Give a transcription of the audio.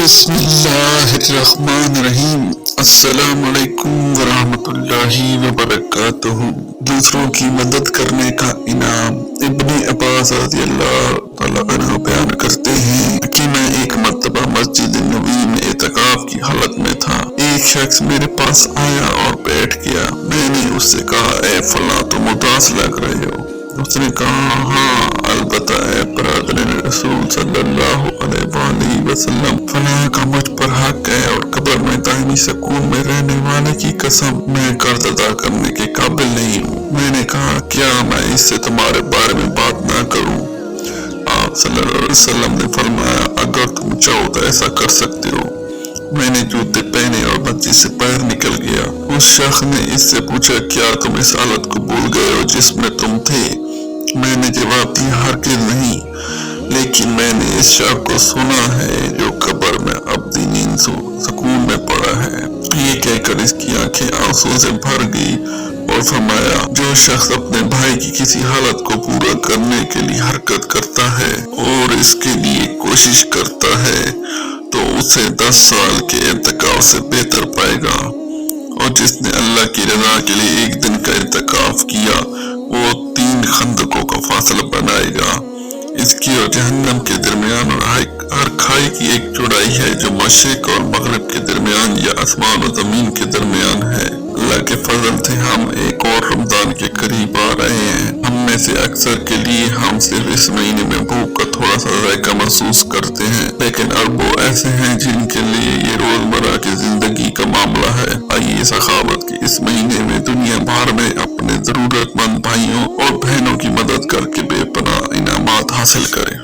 بسم اللہ الرحمن الرحیم۔ السلام علیکم ورحمۃ اللہ وبرکاتہ۔ دوسروں کی مدد کرنے کا انعام۔ ابن عباس رضی اللہ تعالیٰ عنہ بیان کرتے ہیں کہ میں ایک مرتبہ مسجد نبوی میں اعتکاف کی حالت میں تھا۔ ایک شخص میرے پاس آیا اور بیٹھ گیا۔ میں نے اس سے کہا، اے فلاں، تم اداس لگ رہے ہو۔ اس نے کہا، ہاں البتہ اے برادر رسول صلی اللہ علیہ وآلہ وسلم، فلاں کا مجھ پر حق ہے، اور قبر میں دائمی سکون میں رہنے والے کی قسم میں قرض ادا کرنے کے قابل نہیں ہوں۔ میں نے کہا، کیا میں اس سے تمہارے بارے میں بات نہ کروں؟ آپ صلی اللہ علیہ وسلم نے فرمایا، اگر تم چاہو تو ایسا کر سکتے ہو۔ میں نے جوتے پہنے اور مسجد سے باہر نکل گیا۔ اس شخص نے اس سے پوچھا، کیا تم اس حالت کو بھول گئے ہو جس میں تم تھے؟ میں نے جواب دیا، ہرگز نہیں، لیکن میں نے اس شخص کو سنا ہے جو قبر میں ابدی نیند سکون میں پڑا ہے۔ یہ کہہ کر اس کی آنکھیں آنسو سے بھر گئی اور فرمایا، جو شخص اپنے بھائی کی کسی حالت کو پورا کرنے کے لیے حرکت کرتا ہے اور اس کے لیے کوشش کرتا ہے تو اسے 10 سال کے اعتکاف سے بہتر پائے گا، اور جس نے اللہ کی رضا کے لیے ایک دن کا اعتکاف کیا وہ 3 خندقوں کا فاصلہ بنائے گا۔ اس کی اور جہنم کے درمیان اور ہر کھائی کی ایک چوڑائی ہے جو مشرق اور مغرب کے درمیان یا آسمان و زمین کے درمیان ہے۔ اللہ کے فضل سے ہم ایک اور رمضان کے قریب آ رہے ہیں۔ ہم میں سے اکثر کے لیے ہم صرف اس مہینے میں بھوک کا تھوڑا سا ذائقہ محسوس کرتے ہیں، لیکن اربوں ایسے ہیں جن کے لیے یہ روزمرہ کی زندگی کا معاملہ ہے۔ آئیے سخاوت کے اس مہینے میں دنیا بھر میں اپنے ضرورت مند بھائیوں اور بہنوں کی مدد کر کے بے پناہ انعامات حاصل کریں۔